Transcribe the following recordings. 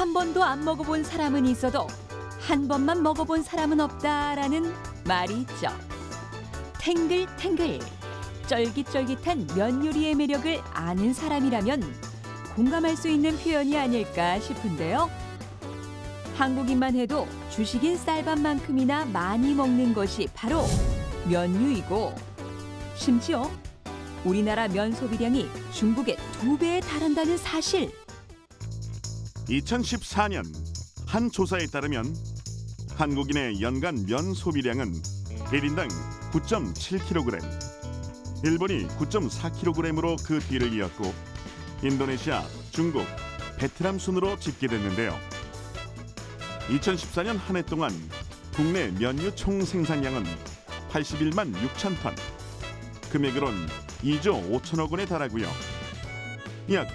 한 번도 안 먹어본 사람은 있어도 한 번만 먹어본 사람은 없다라는 말이 있죠. 탱글탱글, 쫄깃쫄깃한 면 요리의 매력을 아는 사람이라면 공감할 수 있는 표현이 아닐까 싶은데요. 한국인만 해도 주식인 쌀밥만큼이나 많이 먹는 것이 바로 면류이고, 심지어 우리나라 면 소비량이 중국의 2배에 달한다는 사실. 2014년 한 조사에 따르면 한국인의 연간 면 소비량은 1인당 9.7kg, 일본이 9.4kg으로 그 뒤를 이었고 인도네시아, 중국, 베트남 순으로 집계됐는데요. 2014년 한 해 동안 국내 면류 총 생산량은 81만 6천 톤, 금액으론 2조 5천억 원에 달하고요. 약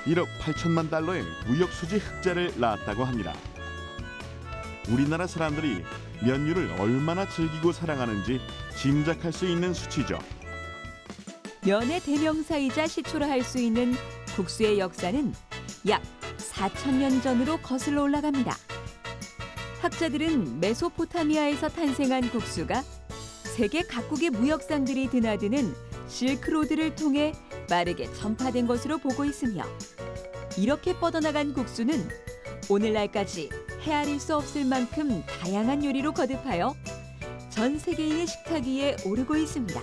1억 8천만 달러의 무역 수지 흑자를 낳았다고 합니다. 우리나라 사람들이 면류를 얼마나 즐기고 사랑하는지 짐작할 수 있는 수치죠. 면의 대명사이자 시초라 할 수 있는 국수의 역사는 약 4,000년 전으로 거슬러 올라갑니다. 학자들은 메소포타미아에서 탄생한 국수가 세계 각국의 무역상들이 드나드는 실크로드를 통해 빠르게 전파된 것으로 보고 있으며, 이렇게 뻗어나간 국수는 오늘날까지 헤아릴 수 없을 만큼 다양한 요리로 거듭하여 전 세계인의 식탁 위에 오르고 있습니다.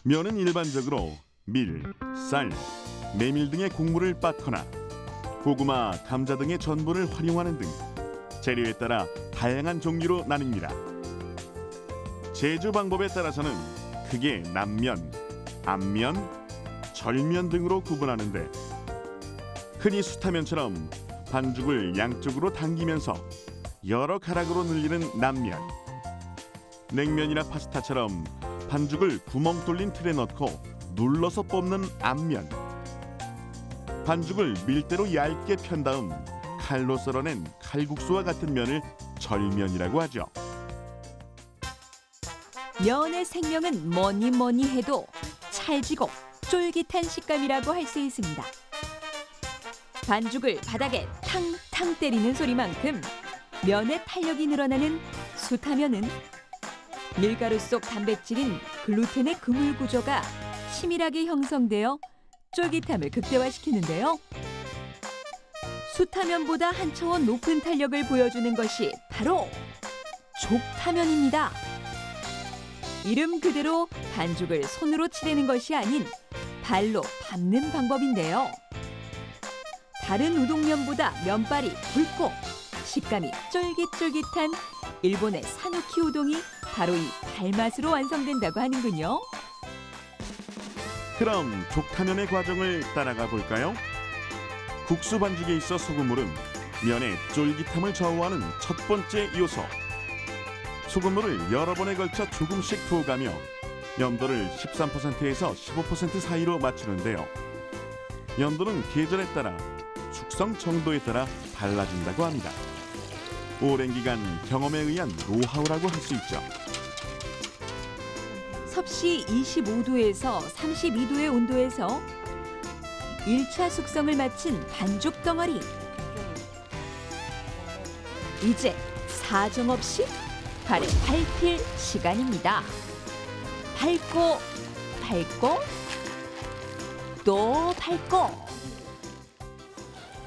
면은 일반적으로 밀, 쌀, 메밀 등의 곡물을 빻거나 고구마, 감자 등의 전분을 활용하는 등 재료에 따라 다양한 종류로 나뉩니다. 제조 방법에 따라서는 크게 남면, 앞면, 절면 등으로 구분하는데, 흔히 수타면처럼 반죽을 양쪽으로 당기면서 여러 가락으로 늘리는 남면, 냉면이나 파스타처럼 반죽을 구멍 뚫린 틀에 넣고 눌러서 뽑는 앞면, 반죽을 밀대로 얇게 편 다음 칼로 썰어낸 칼국수와 같은 면을 절면이라고 하죠. 면의 생명은 뭐니 해도 찰지고 쫄깃한 식감이라고 할 수 있습니다. 반죽을 바닥에 탕탕 때리는 소리만큼 면의 탄력이 늘어나는 수타면은 밀가루 속 단백질인 글루텐의 그물 구조가 치밀하게 형성되어 쫄깃함을 극대화시키는데요. 수타면보다 한 차원 높은 탄력을 보여주는 것이 바로 족타면입니다. 이름 그대로 반죽을 손으로 치대는 것이 아닌 발로 밟는 방법인데요. 다른 우동면보다 면발이 굵고 식감이 쫄깃쫄깃한 일본의 사누키 우동이 바로 이 발맛으로 완성된다고 하는군요. 그럼 족타면의 과정을 따라가 볼까요? 국수 반죽에 있어 소금물은 면의 쫄깃함을 좌우하는 첫 번째 요소. 소금물을 여러 번에 걸쳐 조금씩 부어가며 염도를 13%에서 15% 사이로 맞추는데요. 염도는 계절에 따라 숙성 정도에 따라 달라진다고 합니다. 오랜 기간 경험에 의한 노하우라고 할 수 있죠. 섭씨 25도에서 32도의 온도에서 1차 숙성을 마친 반죽 덩어리. 이제 사정없이 발에 밟힐 시간입니다. 밟고 밟고 또 밟고.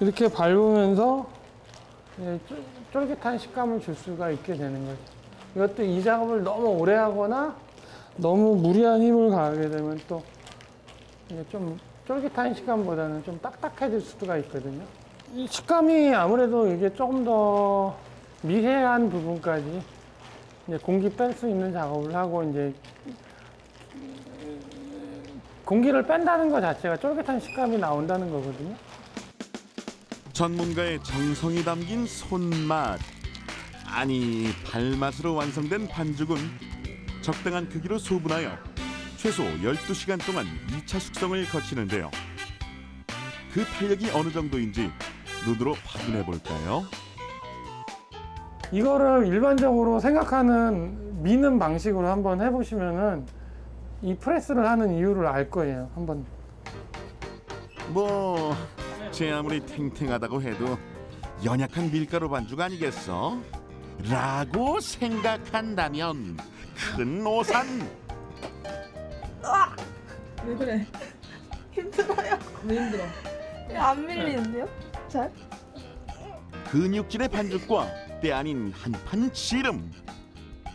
이렇게 밟으면서 쫄깃한 식감을 줄 수가 있게 되는 거죠. 이것도 이 작업을 너무 오래 하거나 너무 무리한 힘을 가하게 되면 또 이게 좀 쫄깃한 식감보다는 좀 딱딱해질 수가 있거든요. 이 식감이 아무래도 이게 조금 더 미세한 부분까지 이제 공기 뺄 수 있는 작업을 하고, 이제 공기를 뺀다는 것 자체가 쫄깃한 식감이 나온다는 거거든요. 전문가의 정성이 담긴 손맛, 아니 발맛으로 완성된 반죽은 적당한 크기로 소분하여 최소 12시간 동안 2차 숙성을 거치는데요. 그 탄력이 어느 정도인지 눈으로 확인해 볼까요? 이거를 일반적으로 생각하는 미는 방식으로 한번 해보시면은 이 프레스를 하는 이유를 알 거예요. 한번. 뭐 제 아무리 탱탱하다고 해도 연약한 밀가루 반죽 아니겠어? 라고 생각한다면 큰 오산. 왜 그래? 힘들어요. 왜 힘들어? 안 밀리는데요? 잘? 근육질의 반죽과 때 아닌 한판 씨름.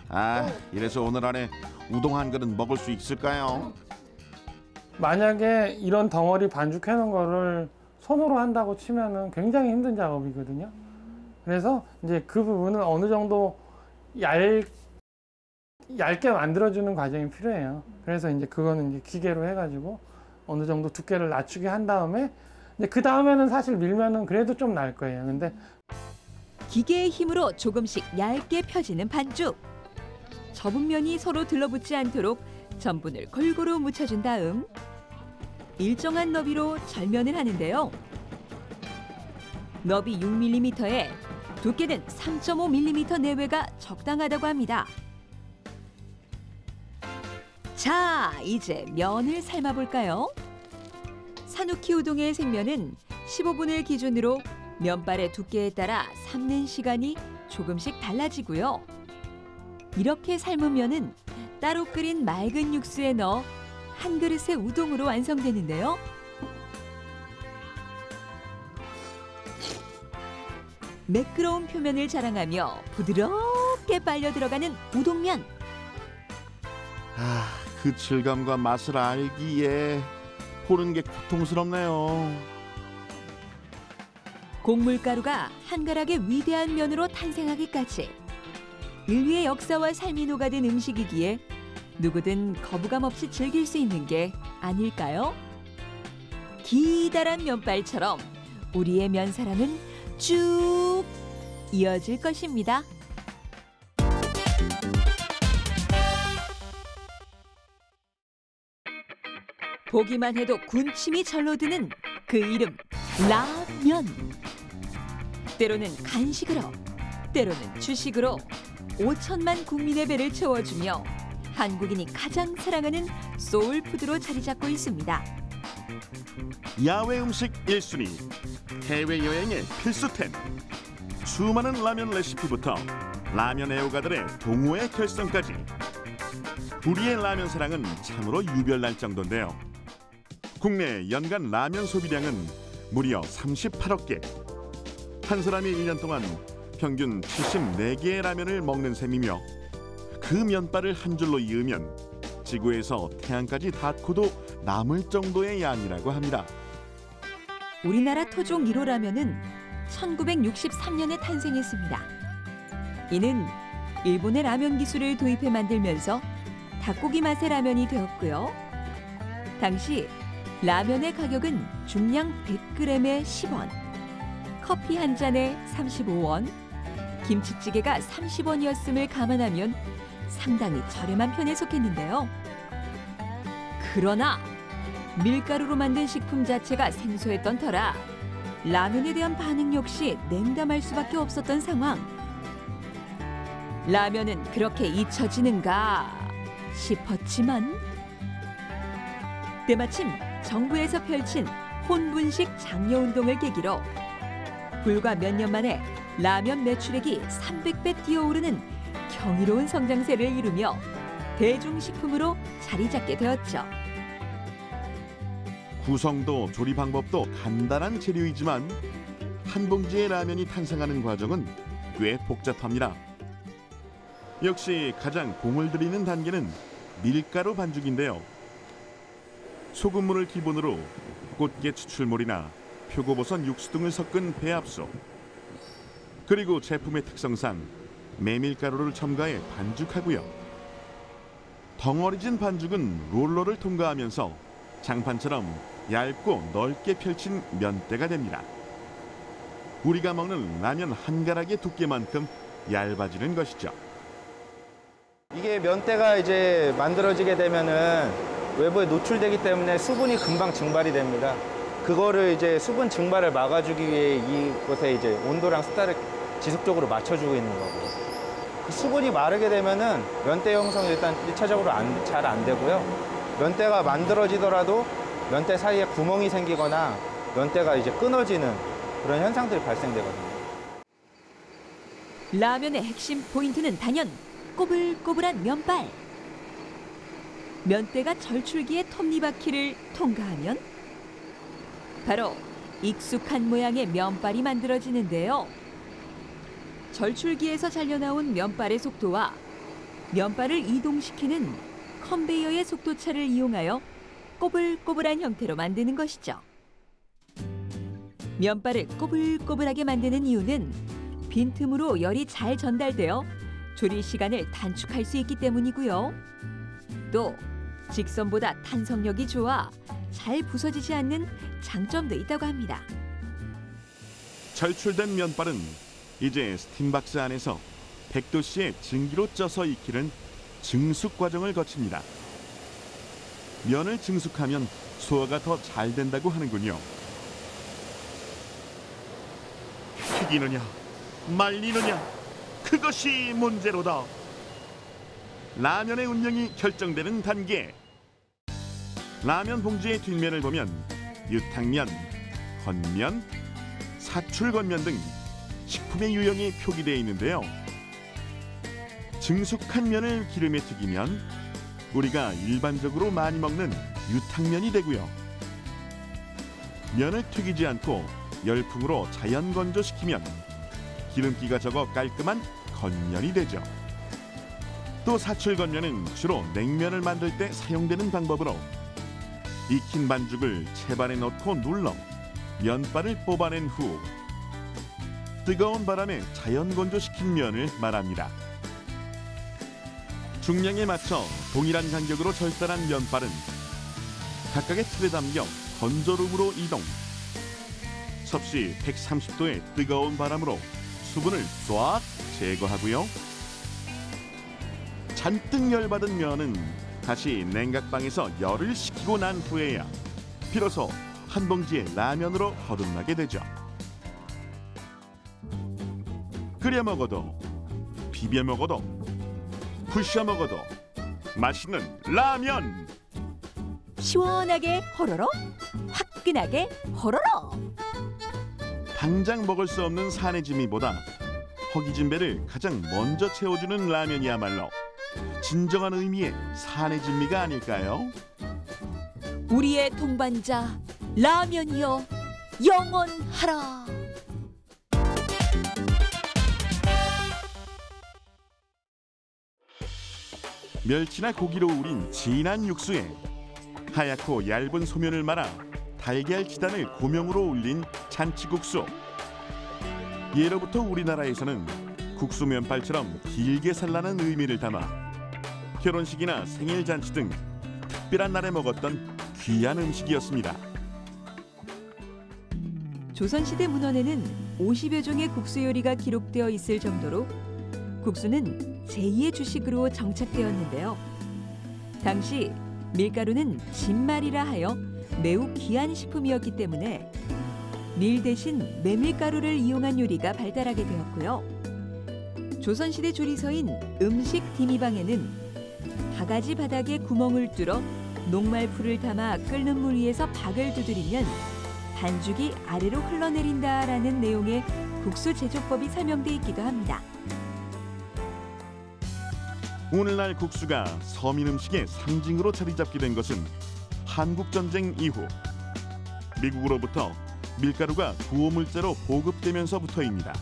아, 이래서 오늘 안에 우동 한 그릇 먹을 수 있을까요? 만약에 이런 덩어리 반죽해 놓은 거를 손으로 한다고 치면은 굉장히 힘든 작업이거든요. 그래서 이제 그 부분은 어느 정도 얇게 만들어주는 과정이 필요해요. 그래서 이제 그거는 이제 기계로 해가지고 어느 정도 두께를 낮추게 한 다음에 이제 그 다음에는 사실 밀면은 그래도 좀 날 거예요. 근데 기계의 힘으로 조금씩 얇게 펴지는 반죽. 접은 면이 서로 들러붙지 않도록 전분을 골고루 묻혀준 다음 일정한 너비로 절면을 하는데요. 너비 6mm에 두께는 3.5mm 내외가 적당하다고 합니다. 자, 이제 면을 삶아볼까요? 사누키 우동의 생면은 15분을 기준으로 면발의 두께에 따라 삶는 시간이 조금씩 달라지고요. 이렇게 삶은 면은 따로 끓인 맑은 육수에 넣어 한 그릇의 우동으로 완성되는데요. 매끄러운 표면을 자랑하며 부드럽게 빨려 들어가는 우동면. 아, 그 질감과 맛을 알기에 보는 게 고통스럽네요. 곡물가루가 한가락의 위대한 면으로 탄생하기까지 인류의 역사와 삶이 녹아든 음식이기에 누구든 거부감 없이 즐길 수 있는 게 아닐까요? 기다란 면발처럼 우리의 면사랑은 쭉 이어질 것입니다. 보기만 해도 군침이 절로 드는 그 이름 라면. 때로는 간식으로, 때로는 주식으로 5천만 국민의 배를 채워주며 한국인이 가장 사랑하는 소울푸드로 자리 잡고 있습니다. 야외 음식 1순위, 해외여행의 필수템. 수많은 라면 레시피부터 라면 애호가들의 동호회 결성까지 우리의 라면 사랑은 참으로 유별날 정도인데요. 국내 연간 라면 소비량은 무려 38억 개. 한 사람이 1년 동안 평균 74개의 라면을 먹는 셈이며 그 면발을 한 줄로 이으면 지구에서 태양까지 닿고도 남을 정도의 양이라고 합니다. 우리나라 토종 1호 라면은 1963년에 탄생했습니다. 이는 일본의 라면 기술을 도입해 만들면서 닭고기 맛의 라면이 되었고요. 당시 라면의 가격은 중량 100g에 10원, 커피 한 잔에 35원, 김치찌개가 30원이었음을 감안하면 상당히 저렴한 편에 속했는데요. 그러나 밀가루로 만든 식품 자체가 생소했던 터라 라면에 대한 반응 역시 냉담할 수밖에 없었던 상황. 라면은 그렇게 잊혀지는가 싶었지만 때마침 정부에서 펼친 혼분식 장려운동을 계기로 불과 몇 년 만에 라면 매출액이 300배 뛰어오르는 경이로운 성장세를 이루며 대중식품으로 자리 잡게 되었죠. 구성도 조리 방법도 간단한 재료이지만 한 봉지의 라면이 탄생하는 과정은 꽤 복잡합니다. 역시 가장 공을 들이는 단계는 밀가루 반죽인데요. 소금물을 기본으로 꽃게 추출물이나 표고버섯 육수 등을 섞은 배합소, 그리고 제품의 특성상 메밀가루를 첨가해 반죽하고요. 덩어리진 반죽은 롤러를 통과하면서 장판처럼 얇고 넓게 펼친 면대가 됩니다. 우리가 먹는 라면 한 가락의 두께만큼 얇아지는 것이죠. 이게 면대가 이제 만들어지게 되면은 외부에 노출되기 때문에 수분이 금방 증발이 됩니다. 그거를 이제 수분 증발을 막아주기 위해 이곳에 이제 온도랑 습도를 지속적으로 맞춰주고 있는 거고요. 그 수분이 마르게 되면은 면대 형성이 일단 1차적으로 잘 안 되고요. 면대가 만들어지더라도 면대 사이에 구멍이 생기거나 면대가 이제 끊어지는 그런 현상들이 발생되거든요. 라면의 핵심 포인트는 단연 꼬불꼬불한 면발. 면대가 절출기의 톱니바퀴를 통과하면 바로 익숙한 모양의 면발이 만들어지는데요. 절출기에서 잘려나온 면발의 속도와 면발을 이동시키는 컨베이어의 속도차를 이용하여 꼬불꼬불한 형태로 만드는 것이죠. 면발을 꼬불꼬불하게 만드는 이유는 빈틈으로 열이 잘 전달되어 조리 시간을 단축할 수 있기 때문이고요. 또 직선보다 탄성력이 좋아 잘 부서지지 않는 장점도 있다고 합니다. 절출된 면발은 이제 스팀박스 안에서 100도씨의 증기로 쪄서 익히는 증숙 과정을 거칩니다. 면을 증숙하면 소화가 더 잘 된다고 하는군요. 튀기느냐 말리느냐 그것이 문제로다. 라면의 운명이 결정되는 단계. 라면 봉지의 뒷면을 보면 유탕면, 건면, 사출건면 등 식품의 유형이 표기되어 있는데요. 증숙한 면을 기름에 튀기면 우리가 일반적으로 많이 먹는 유탕면이 되고요. 면을 튀기지 않고 열풍으로 자연 건조시키면 기름기가 적어 깔끔한 건면이 되죠. 또 사출건면은 주로 냉면을 만들 때 사용되는 방법으로 익힌 반죽을 채반에 넣고 눌러 면발을 뽑아낸 후 뜨거운 바람에 자연 건조시킨 면을 말합니다. 중량에 맞춰 동일한 간격으로 절단한 면발은 각각의 틀에 담겨 건조룸으로 이동. 섭씨 130도의 뜨거운 바람으로 수분을 쫙 제거하고요. 잔뜩 열받은 면은 다시 냉각방에서 열을 식히고 난 후에야 비로소 한 봉지의 라면으로 거듭나게 되죠. 끓여 먹어도 비벼 먹어도 부셔 먹어도 맛있는 라면. 시원하게 호로로, 화끈하게 호로로. 당장 먹을 수 없는 산해진미보다 허기진 배를 가장 먼저 채워주는 라면이야말로 진정한 의미의 산해진미가 아닐까요? 우리의 동반자 라면이여 영원하라. 멸치나 고기로 우린 진한 육수에 하얗고 얇은 소면을 말아 달걀 지단을 고명으로 올린 잔치국수. 예로부터 우리나라에서는 국수 면발처럼 길게 살라는 의미를 담아 결혼식이나 생일잔치 등 특별한 날에 먹었던 귀한 음식이었습니다. 조선시대 문헌에는 50여 종의 국수 요리가 기록되어 있을 정도로 국수는 제2의 주식으로 정착되었는데요. 당시 밀가루는 진말이라 하여 매우 귀한 식품이었기 때문에 밀 대신 메밀가루를 이용한 요리가 발달하게 되었고요. 조선시대 조리서인 음식 디미방에는 바가지 바닥에 구멍을 뚫어 녹말풀을 담아 끓는 물 위에서 박을 두드리면 반죽이 아래로 흘러내린다라는 내용의 국수 제조법이 설명돼 있기도 합니다. 오늘날 국수가 서민 음식의 상징으로 자리 잡게 된 것은 한국전쟁 이후 미국으로부터 밀가루가 구호물자로 보급되면서부터입니다.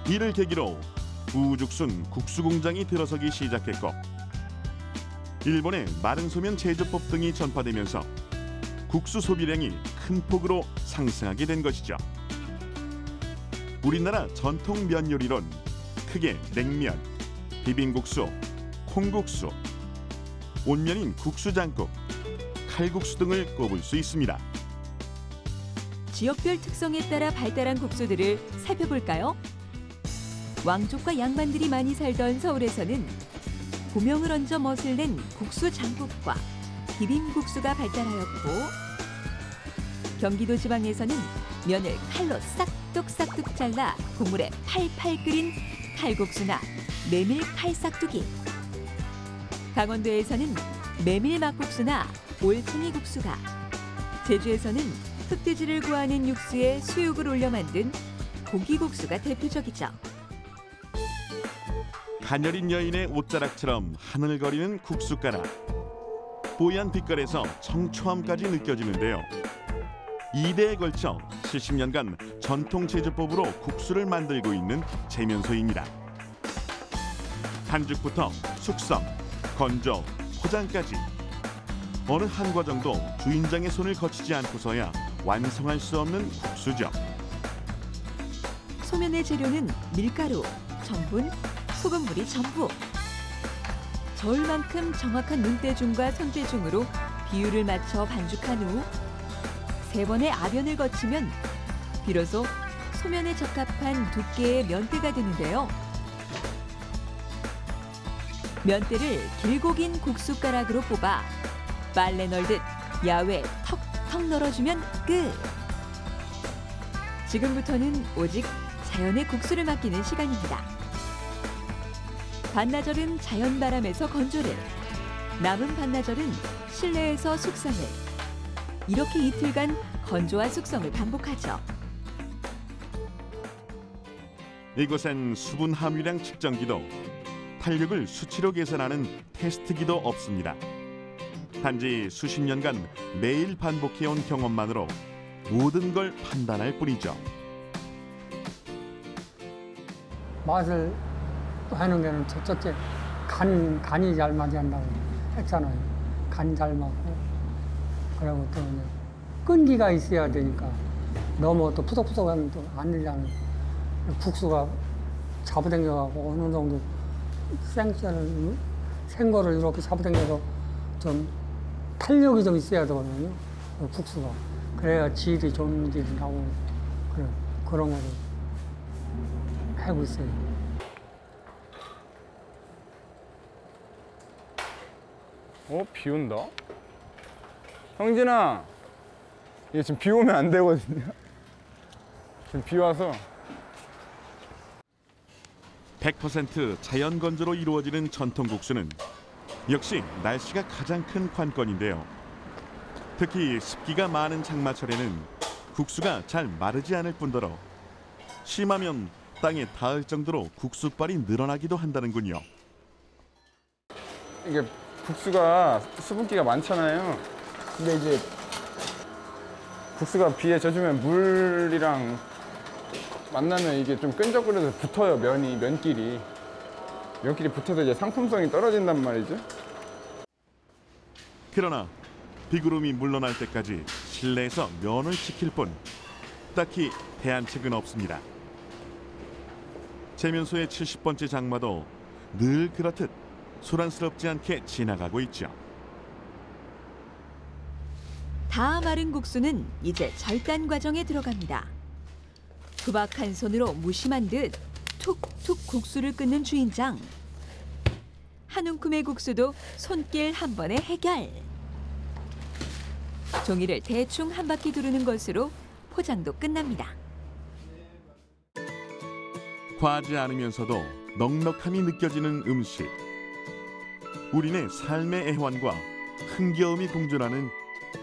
이를 계기로 우죽순 국수공장이 들어서기 시작했고 일본의 마른 소면 제조법 등이 전파되면서 국수 소비량이 큰 폭으로 상승하게 된 것이죠. 우리나라 전통 면 요리론 크게 냉면, 비빔국수, 콩국수, 온면인 국수장국, 칼국수 등을 꼽을 수 있습니다. 지역별 특성에 따라 발달한 국수들을 살펴볼까요? 왕족과 양반들이 많이 살던 서울에서는 고명을 얹어 멋을 낸 국수장국과 비빔국수가 발달하였고 경기도 지방에서는 면을 칼로 싹둑싹둑 잘라 국물에 팔팔 끓인 칼국수나 메밀 칼싹두기, 강원도에서는 메밀 막국수나 올챙이 국수가, 제주에서는 흑돼지를 구하는 육수에 수육을 올려 만든 고기국수가 대표적이죠. 가녀린 여인의 옷자락처럼 하늘거리는 국숫가락. 뽀얀 빛깔에서 청초함까지 느껴지는데요. 2대에 걸쳐 70년간 전통 제조법으로 국수를 만들고 있는 재면소입니다. 반죽부터 숙성, 건조, 포장까지 어느 한 과정도 주인장의 손을 거치지 않고서야 완성할 수 없는 국수죠. 소면의 재료는 밀가루, 전분, 소금물이 전부. 저울만큼 정확한 눈대중과 손대중으로 비율을 맞춰 반죽한 후 3번의 아변을 거치면 비로소 소면에 적합한 두께의 면대가 되는데요. 면대를 길고 긴 국숫가락으로 뽑아 빨래 널듯 야외 턱턱 널어주면 끝! 지금부터는 오직 자연의 국수를 맡기는 시간입니다. 반나절은 자연 바람에서 건조를, 남은 반나절은 실내에서 숙성을. 이렇게 이틀간 건조와 숙성을 반복하죠. 이곳엔 수분 함유량 측정기도, 탄력을 수치로 계산하는 테스트기도 없습니다. 단지 수십 년간 매일 반복해온 경험만으로 모든 걸 판단할 뿐이죠. 맛을 하는 게는 첫째 간이 잘 맞아야 한다고 했잖아요. 간이 잘 맞고 그리고 또 이제 끈기가 있어야 되니까 너무 또 푸석푸석하면 또 안 되잖아요. 국수가 잡아당겨가고 어느 정도 생거를 이렇게 잡아당겨서 좀 탄력이 좀 있어야 되거든요. 국수가. 그래야 질이 좋은 질이 나오고 그런 거를 하고 있어요. 비 온다? 형진아, 이게 지금 비 오면 안 되거든요. 지금 비 와서. 100% 자연 건조로 이루어지는 전통 국수는 역시 날씨가 가장 큰 관건인데요. 특히 습기가 많은 장마철에는 국수가 잘 마르지 않을 뿐더러 심하면 땅에 닿을 정도로 국수빨이 늘어나기도 한다는군요. 이게 국수가 수분기가 많잖아요. 근데 이제 국수가 비에 젖으면 물이랑 만나면 이게 좀 끈적거려서 붙어요. 면끼리 붙어서 이제 상품성이 떨어진단 말이죠. 그러나 비구름이 물러날 때까지 실내에서 면을 지킬 뿐 딱히 대안책은 없습니다. 재면소의 70번째 장마도 늘 그렇듯 소란스럽지 않게 지나가고 있죠. 다 마른 국수는 이제 절단 과정에 들어갑니다. 투박한 손으로 무심한 듯 툭툭 국수를 끓는 주인장. 한 움큼의 국수도 손길 한 번에 해결. 종이를 대충 한 바퀴 두르는 것으로 포장도 끝납니다. 과하지 않으면서도 넉넉함이 느껴지는 음식. 우리네 삶의 애환과 흥겨움이 공존하는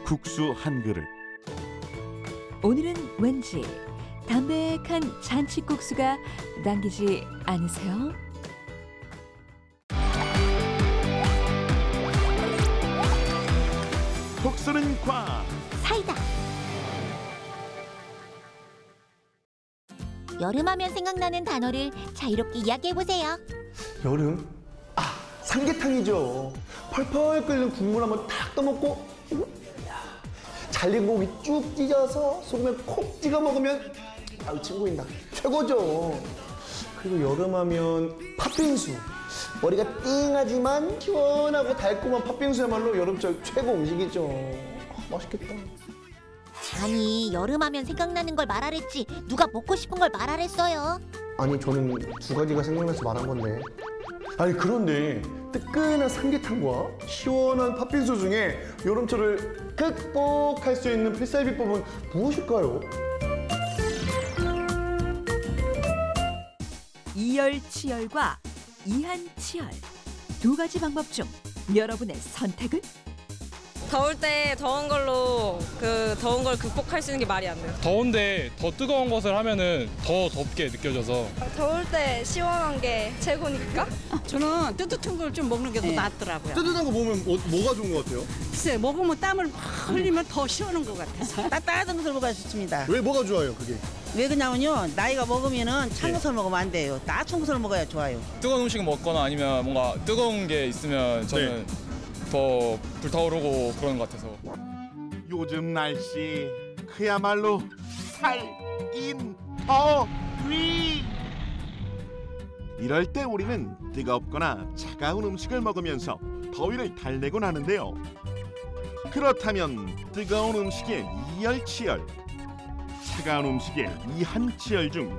국수 한 그릇. 오늘은 왠지 담백한 잔치국수가 당기지 않으세요? 국수는 과 사이다. 여름하면 생각나는 단어를 자유롭게 이야기해보세요. 여름? 아, 삼계탕이죠. 펄펄 끓는 국물 한번 탁 떠먹고 잘린 고기 쭉 찢어서 소금에 콕 찍어 먹으면 아유 친구인다. 최고죠. 그리고 여름하면 팥빙수. 머리가 띵하지만 시원하고 달콤한 팥빙수야말로 여름철 최고 음식이죠. 맛있겠다. 아니, 여름하면 생각나는 걸 말하랬지 누가 먹고 싶은 걸 말하랬어요. 아니 저는 두 가지가 생각나서 말한 건데. 아니 그런데 뜨끈한 삼계탕과 시원한 팥빙수 중에 여름철을 극복할 수 있는 필살 비법은 무엇일까요? 이열치열과 이한치열 두 가지 방법 중 여러분의 선택은? 더울 때 더운 걸로 더운 걸 극복할 수 있는 게 말이 안 돼요. 더운데 더 뜨거운 것을 하면은 더 덥게 느껴져서. 더울 때 시원한 게 최고니까. 저는 뜨뜻한 걸 좀 먹는 게 더 낫더라고요. 뜨뜻한 거 먹으면 뭐가 좋은 것 같아요? 글쎄 먹으면 땀을 확 흘리면 더 시원한 것 같아서. 따뜻한 것을 먹어야 좋습니다. 왜 뭐가 좋아요, 그게? 왜 그러냐면요, 나이가 먹으면은 찬 것을 먹으면 안 돼요. 따뜻한 것을 먹어야 좋아요. 뜨거운 음식 먹거나 아니면 뭔가 뜨거운 게 있으면 저는 더 불타오르고 그러는 것 같아서. 요즘 날씨 그야말로 살인 더위. 이럴 때 우리는 뜨겁거나 차가운 음식을 먹으면서 더위를 달래곤 하는데요. 그렇다면 뜨거운 음식의 이열치열, 차가운 음식의 이한치열 중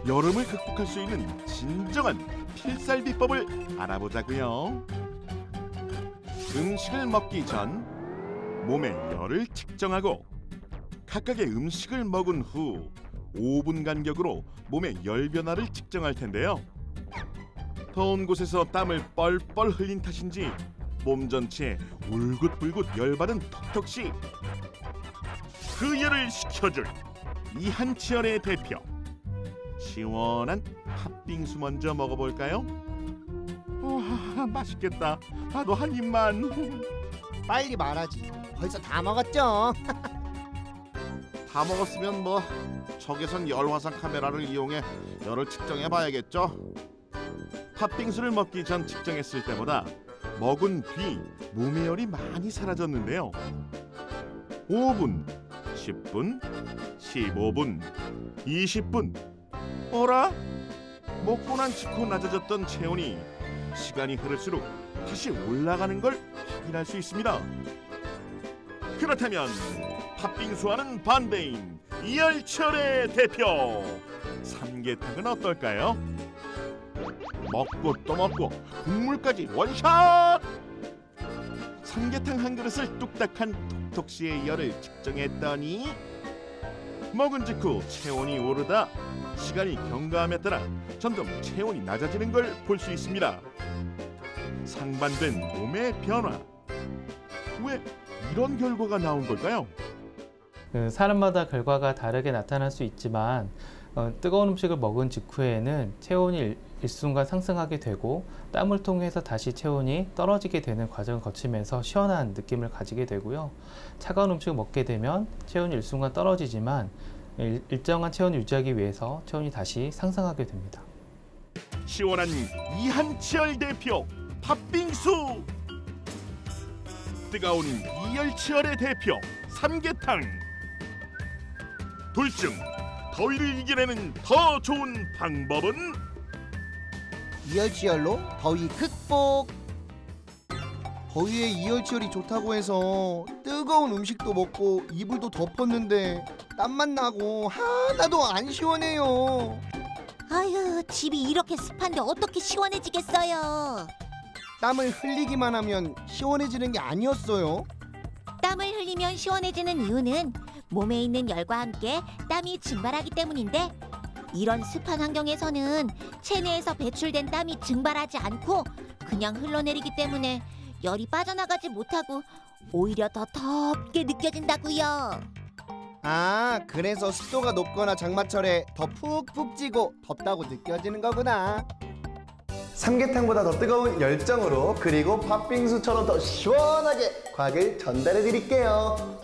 여름을 극복할 수 있는 진정한 필살 비법을 알아보자고요. 음식을 먹기 전 몸의 열을 측정하고 각각의 음식을 먹은 후 5분 간격으로 몸의 열 변화를 측정할 텐데요. 더운 곳에서 땀을 뻘뻘 흘린 탓인지 몸 전체에 울긋불긋 열받은 톡톡씨. 그 열을 식혀줄 이한치열의 대표, 시원한 팥빙수 먼저 먹어볼까요? 맛있겠다. 나도 한 입만. 빨리 말하지. 벌써 다 먹었죠? 다 먹었으면 뭐 적외선 열화상 카메라를 이용해 열을 측정해 봐야겠죠. 팥빙수를 먹기 전 측정했을 때보다 먹은 뒤 몸의 열이 많이 사라졌는데요. 5분, 10분, 15분, 20분. 어라? 먹고 난 직후 낮아졌던 체온이 시간이 흐를수록 다시 올라가는 걸 확인할 수 있습니다. 그렇다면 팥빙수와는 반대인 이열치열의 대표, 삼계탕은 어떨까요? 먹고 또 먹고 국물까지 원샷! 삼계탕 한 그릇을 뚝딱한 톡톡씨의 열을 측정했더니 먹은 직후 체온이 오르다 시간이 경과함에 따라 점점 체온이 낮아지는 걸 볼 수 있습니다. 상반된 몸의 변화. 왜 이런 결과가 나온 걸까요? 사람마다 결과가 다르게 나타날 수 있지만 뜨거운 음식을 먹은 직후에는 체온이 일순간 상승하게 되고 땀을 통해서 다시 체온이 떨어지게 되는 과정을 거치면서 시원한 느낌을 가지게 되고요. 차가운 음식을 먹게 되면 체온이 일순간 떨어지지만 일정한 체온을 유지하기 위해서 체온이 다시 상승하게 됩니다. 시원한 이한치열 대표, 팥빙수. 뜨거운 이열치열의 대표, 삼계탕. 둘 중 더위를 이겨내는 더 좋은 방법은? 이열치열로 더위 극복. 더위에 이열치열이 좋다고 해서 뜨거운 음식도 먹고 이불도 덮었는데 땀만 나고 하나도 안 시원해요. 아유, 집이 이렇게 습한데 어떻게 시원해지겠어요? 땀을 흘리기만 하면 시원해지는 게 아니었어요. 땀을 흘리면 시원해지는 이유는 몸에 있는 열과 함께 땀이 증발하기 때문인데, 이런 습한 환경에서는 체내에서 배출된 땀이 증발하지 않고 그냥 흘러내리기 때문에 열이 빠져나가지 못하고 오히려 더 덥게 느껴진다고요. 아, 그래서 습도가 높거나 장마철에 더 푹푹 찌고 덥다고 느껴지는 거구나. 삼계탕보다 더 뜨거운 열정으로, 그리고 팥빙수처럼 더 시원하게 과학을 전달해 드릴게요.